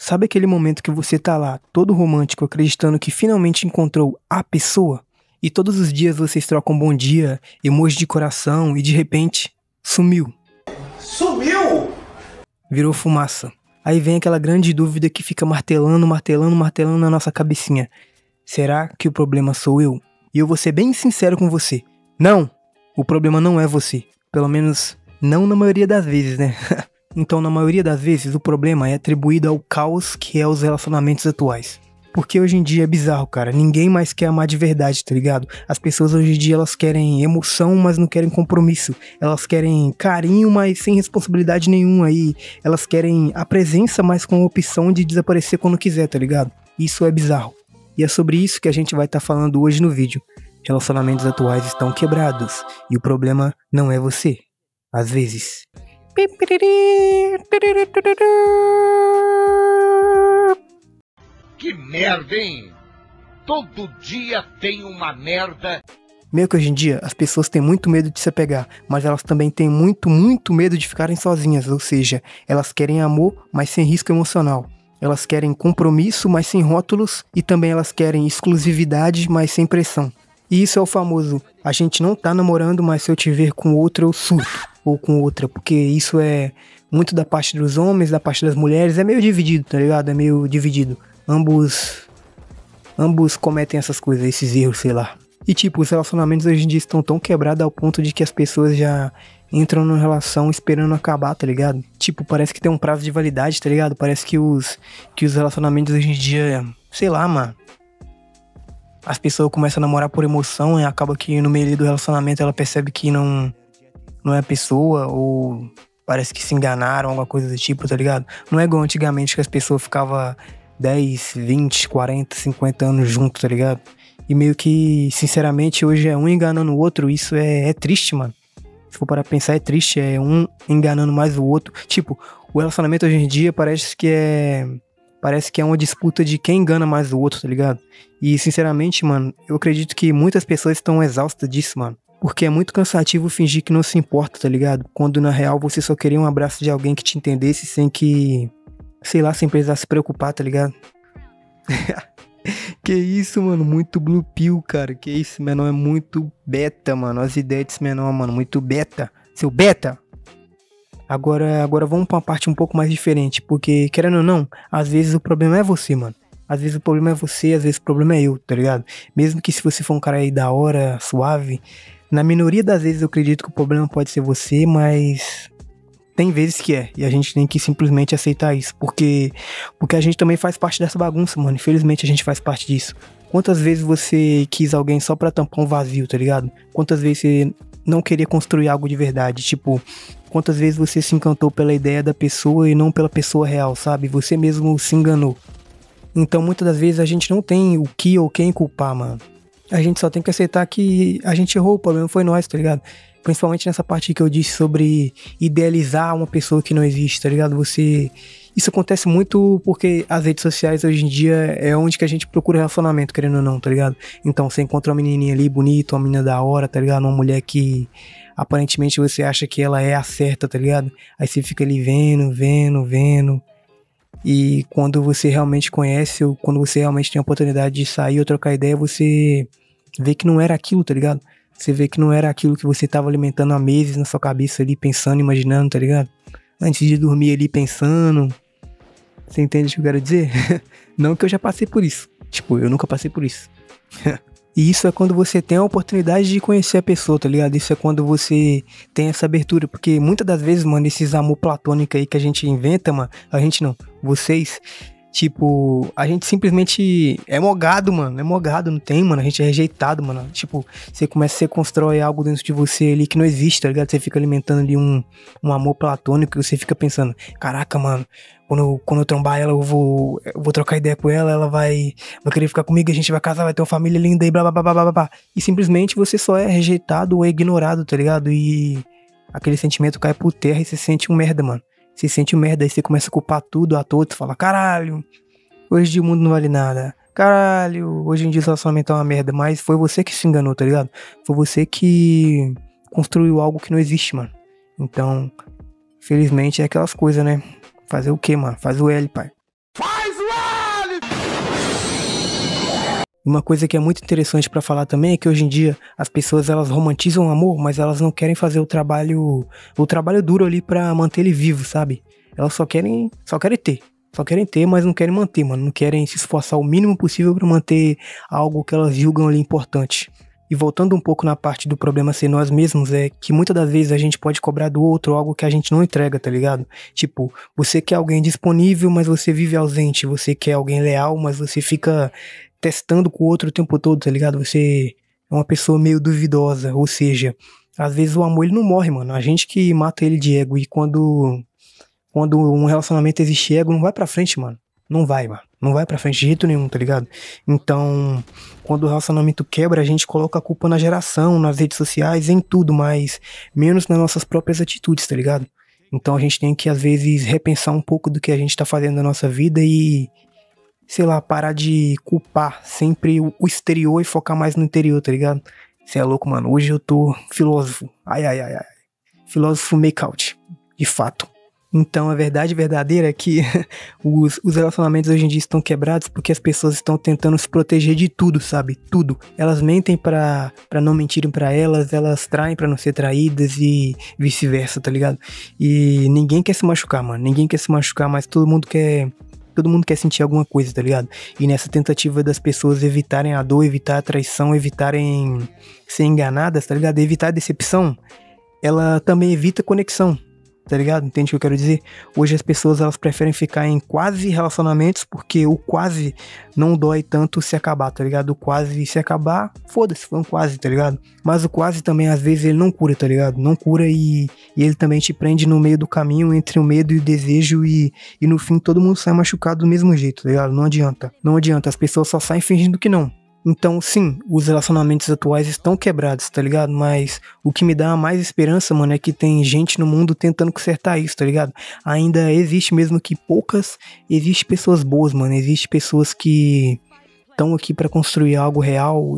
Sabe aquele momento que você tá lá, todo romântico, acreditando que finalmente encontrou a pessoa? E todos os dias vocês trocam bom dia, emoji de coração e de repente, sumiu. Sumiu? Virou fumaça. Aí vem aquela grande dúvida que fica martelando na nossa cabecinha. Será que o problema sou eu? E eu vou ser bem sincero com você. Não! O problema não é você. Pelo menos, não na maioria das vezes, né? Então, na maioria das vezes, o problema é atribuído ao caos que é os relacionamentos atuais. Porque hoje em dia é bizarro, cara. Ninguém mais quer amar de verdade, tá ligado? As pessoas hoje em dia, elas querem emoção, mas não querem compromisso. Elas querem carinho, mas sem responsabilidade nenhuma aí. Elas querem a presença, mas com a opção de desaparecer quando quiser, tá ligado? Isso é bizarro. E é sobre isso que a gente vai estar falando hoje no vídeo. Relacionamentos atuais estão quebrados. E o problema não é você. Às vezes. Que merda, hein? Todo dia tem uma merda. Meio que hoje em dia as pessoas têm muito medo de se apegar, mas elas também têm muito medo de ficarem sozinhas, ou seja, elas querem amor, mas sem risco emocional. Elas querem compromisso, mas sem rótulos, e também elas querem exclusividade, mas sem pressão. E isso é o famoso, a gente não tá namorando, mas se eu te ver com outra eu surto, ou com outra, porque isso é muito da parte dos homens, da parte das mulheres, é meio dividido, tá ligado? É meio dividido. Ambos cometem essas coisas, esses erros, sei lá. E tipo, os relacionamentos hoje em dia estão tão quebrados ao ponto de que as pessoas já entram numa relação esperando acabar, tá ligado? Tipo, parece que tem um prazo de validade, tá ligado? Parece que os relacionamentos hoje em dia, sei lá, mano. As pessoas começam a namorar por emoção e acaba que no meio ali do relacionamento ela percebe que não é a pessoa, ou parece que se enganaram, alguma coisa do tipo, tá ligado? Não é igual antigamente que as pessoas ficavam 10, 20, 40, 50 anos juntos, tá ligado? E meio que, sinceramente, hoje é um enganando o outro, isso é triste, mano. Se for para pensar, é triste, é um enganando mais o outro. Tipo, o relacionamento hoje em dia parece que é uma disputa de quem engana mais o outro, tá ligado? E, sinceramente, mano, eu acredito que muitas pessoas estão exaustas disso, mano. Porque é muito cansativo fingir que não se importa, tá ligado? Quando, na real, você só queria um abraço de alguém que te entendesse sem que... sei lá, sem precisar se preocupar, tá ligado? Que isso, mano, muito blue pill, cara. Que isso, menor, é muito beta, mano. As ideias desse menor, mano, muito beta. Seu beta! Agora vamos pra uma parte um pouco mais diferente, porque, querendo ou não, às vezes o problema é você, mano. Às vezes o problema é você, às vezes o problema é eu, tá ligado? Mesmo que se você for um cara aí da hora, suave, na minoria das vezes eu acredito que o problema pode ser você, mas... tem vezes que é, e a gente tem que simplesmente aceitar isso, porque a gente também faz parte dessa bagunça, mano, infelizmente a gente faz parte disso. Quantas vezes você quis alguém só pra tampar um vazio, tá ligado? Quantas vezes você não queria construir algo de verdade, tipo, quantas vezes você se encantou pela ideia da pessoa e não pela pessoa real, sabe? Você mesmo se enganou. Então muitas das vezes a gente não tem o que ou quem culpar, mano. A gente só tem que aceitar que a gente errou, o problema foi nós, tá ligado? Principalmente nessa parte que eu disse sobre idealizar uma pessoa que não existe, tá ligado? Isso acontece muito porque as redes sociais hoje em dia é onde que a gente procura relacionamento, querendo ou não, tá ligado? Então você encontra uma menininha ali bonita, uma menina da hora, tá ligado? Uma mulher que aparentemente você acha que ela é a certa, tá ligado? Aí você fica ali vendo. E quando você realmente conhece, ou quando você realmente tem a oportunidade de sair ou trocar ideia, você vê que não era aquilo, tá ligado? Você vê que não era aquilo que você tava alimentando há meses na sua cabeça ali, pensando, imaginando, tá ligado? Antes de dormir ali pensando. Você entende o que eu quero dizer? Não que eu já passei por isso. Tipo, eu nunca passei por isso. E isso é quando você tem a oportunidade de conhecer a pessoa, tá ligado? Isso é quando você tem essa abertura. Porque muitas das vezes, mano, esses amor platônico aí que a gente inventa, mano. A gente não, vocês... tipo, a gente simplesmente é mogado, mano. É mogado, não tem, mano. A gente é rejeitado, mano. Tipo, você constrói algo dentro de você ali que não existe, tá ligado? Você fica alimentando ali um amor platônico e você fica pensando, caraca, mano, quando eu trombar ela, eu vou trocar ideia com ela, ela vai querer ficar comigo, a gente vai casar, vai ter uma família linda e blá blá blá blá blá blá. E simplesmente você só é rejeitado ou é ignorado, tá ligado? E aquele sentimento cai por terra e você sente um merda, mano. Você sente merda, aí você começa a culpar tudo a todos, fala, caralho, hoje em dia o mundo não vale nada, caralho, hoje em dia o relacionamento é uma merda, mas foi você que se enganou, tá ligado? Foi você que construiu algo que não existe, mano. Então, felizmente é aquelas coisas, né? Fazer o quê, mano? Faz o L, pai. Uma coisa que é muito interessante pra falar também é que hoje em dia as pessoas elas romantizam o amor, mas elas não querem fazer o trabalho duro ali pra manter ele vivo, sabe? Elas só querem ter, mas não querem manter, mano. Não querem se esforçar o mínimo possível pra manter algo que elas julgam ali importante. E voltando um pouco na parte do problema ser nós mesmos, é que muitas das vezes a gente pode cobrar do outro algo que a gente não entrega, tá ligado? Tipo, você quer alguém disponível, mas você vive ausente. Você quer alguém leal, mas você fica testando com o outro o tempo todo, tá ligado? Você é uma pessoa meio duvidosa, ou seja, às vezes o amor ele não morre, mano. A gente que mata ele de ego. E quando um relacionamento existe ego, não vai pra frente, mano. Não vai, mano. Não vai pra frente de jeito nenhum, tá ligado? Então, quando o relacionamento quebra, a gente coloca a culpa na geração, nas redes sociais, em tudo, mas menos nas nossas próprias atitudes, tá ligado? Então a gente tem que, às vezes, repensar um pouco do que a gente tá fazendo na nossa vida e, sei lá, parar de culpar sempre o exterior e focar mais no interior, tá ligado? Cê é louco, mano. Hoje eu tô filósofo. Ai. Filósofo make-out. De fato. Então a verdade verdadeira é que os relacionamentos hoje em dia estão quebrados porque as pessoas estão tentando se proteger de tudo, sabe? Tudo. Elas mentem pra não mentirem pra elas, elas traem pra não ser traídas e vice-versa, tá ligado? E ninguém quer se machucar, mano. Ninguém quer se machucar, mas todo mundo quer sentir alguma coisa, tá ligado? E nessa tentativa das pessoas evitarem a dor, evitar a traição, evitarem ser enganadas, tá ligado? Evitar a decepção, ela também evita conexão. Tá ligado? Entende o que eu quero dizer? Hoje as pessoas elas preferem ficar em quase relacionamentos porque o quase não dói tanto se acabar, tá ligado? O quase se acabar, foda-se, foi um quase, tá ligado? Mas o quase também às vezes ele não cura, tá ligado? Não cura e ele também te prende no meio do caminho entre o medo e o desejo e no fim todo mundo sai machucado do mesmo jeito, tá ligado? Não adianta, as pessoas só saem fingindo que não. Então, sim, os relacionamentos atuais estão quebrados, tá ligado? Mas o que me dá mais esperança, mano, é que tem gente no mundo tentando consertar isso, tá ligado? Ainda existe, mesmo que poucas, existe pessoas boas, mano. Existe pessoas que estão aqui pra construir algo real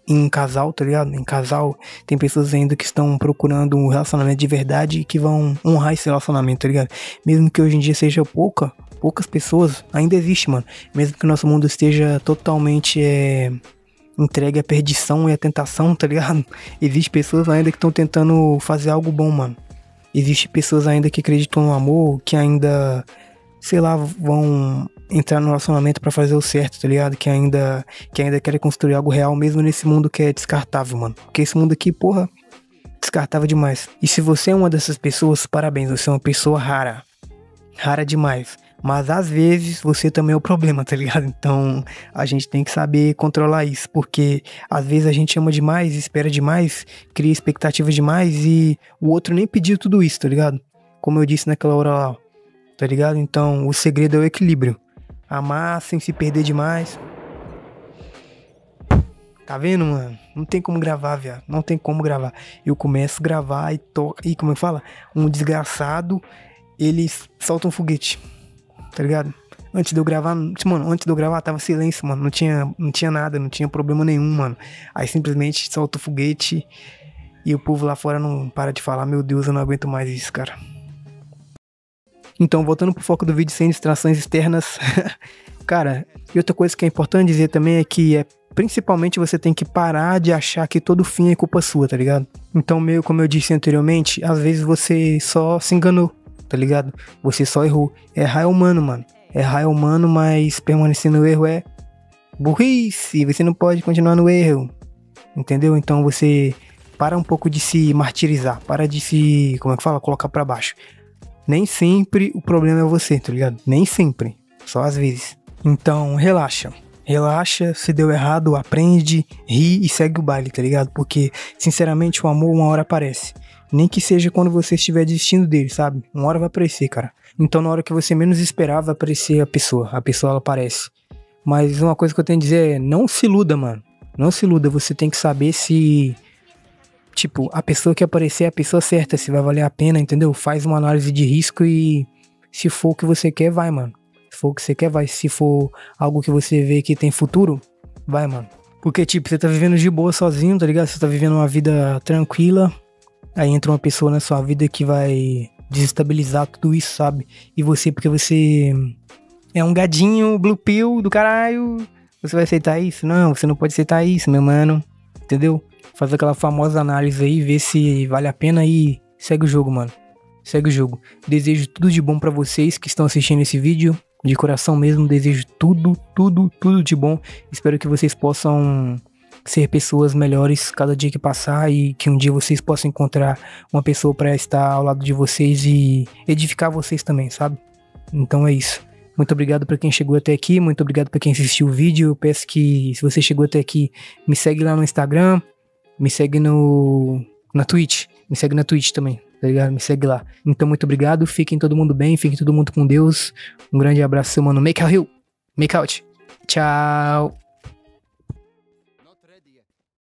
em casal, tá ligado? Em casal, tem pessoas ainda que estão procurando um relacionamento de verdade e que vão honrar esse relacionamento, tá ligado? Mesmo que hoje em dia seja poucas pessoas, ainda existe, mano. Mesmo que o nosso mundo esteja totalmente entregue à perdição e à tentação, tá ligado? Existe pessoas ainda que estão tentando fazer algo bom, mano. Existe pessoas ainda que acreditam no amor, que ainda, sei lá, vão entrar no relacionamento pra fazer o certo, tá ligado? Que ainda querem construir algo real, mesmo nesse mundo que é descartável, mano. Porque esse mundo aqui, porra, descartável demais. E se você é uma dessas pessoas, parabéns, você é uma pessoa rara. Rara demais. Mas às vezes você também é o problema, tá ligado? Então a gente tem que saber controlar isso, porque às vezes a gente ama demais, espera demais, cria expectativas demais e o outro nem pediu tudo isso, tá ligado? Como eu disse naquela hora lá, tá ligado? Então o segredo é o equilíbrio. Amar sem se perder demais. Tá vendo, mano? Não tem como gravar, viado. Não tem como gravar. Eu começo a gravar e toca. E como eu falo? Um desgraçado, ele solta um foguete. Tá ligado? Antes de eu gravar, tava silêncio, mano. Não tinha nada, não tinha problema nenhum, mano. Aí simplesmente solta o foguete e o povo lá fora não para de falar. Meu Deus, eu não aguento mais isso, cara. Então, voltando pro foco do vídeo sem distrações externas. Cara, e outra coisa que é importante dizer também é que principalmente você tem que parar de achar que todo fim é culpa sua, tá ligado? Então, meio como eu disse anteriormente, às vezes você só se enganou, tá ligado? Você só errou. Errar é humano, mano. Errar é humano, mas permanecer no erro é burrice. Você não pode continuar no erro. Entendeu? Então você para um pouco de se martirizar. Para de se, como é que fala? Colocar pra baixo. Nem sempre o problema é você, tá ligado? Nem sempre. Só às vezes. Então relaxa. Relaxa, se deu errado, aprende, ri e segue o baile, tá ligado? Porque, sinceramente, o amor uma hora aparece. Nem que seja quando você estiver desistindo dele, sabe? Uma hora vai aparecer, cara. Então, na hora que você menos esperar, vai aparecer a pessoa. A pessoa, ela aparece. Mas uma coisa que eu tenho a dizer é, não se iluda, mano. Não se iluda, você tem que saber se... Tipo, a pessoa que aparecer é a pessoa certa, se vai valer a pena, entendeu? Faz uma análise de risco e se for o que você quer, vai, mano. Se for o que você quer, vai. Se for algo que você vê que tem futuro, vai, mano. Porque, tipo, você tá vivendo de boa sozinho, tá ligado? Você tá vivendo uma vida tranquila. Aí entra uma pessoa na sua vida que vai desestabilizar tudo isso, sabe? E você, porque você é um gadinho blue pill do caralho, Você vai aceitar isso? Não, você não pode aceitar isso, meu mano. Entendeu? Faz aquela famosa análise aí, vê se vale a pena e segue o jogo, mano. Segue o jogo. Desejo tudo de bom pra vocês que estão assistindo esse vídeo. De coração mesmo, desejo tudo de bom. Espero que vocês possam ser pessoas melhores cada dia que passar e que um dia vocês possam encontrar uma pessoa pra estar ao lado de vocês e edificar vocês também, sabe? Então é isso. Muito obrigado pra quem chegou até aqui, muito obrigado pra quem assistiu o vídeo. Eu peço que, se você chegou até aqui, me segue lá no Instagram, me segue na Twitch, me segue na Twitch também, tá ligado? Me segue lá. Então muito obrigado, fiquem todo mundo bem, fiquem todo mundo com Deus. Um grande abraço, seu mano Make Out Hill. Make Out. Tchau.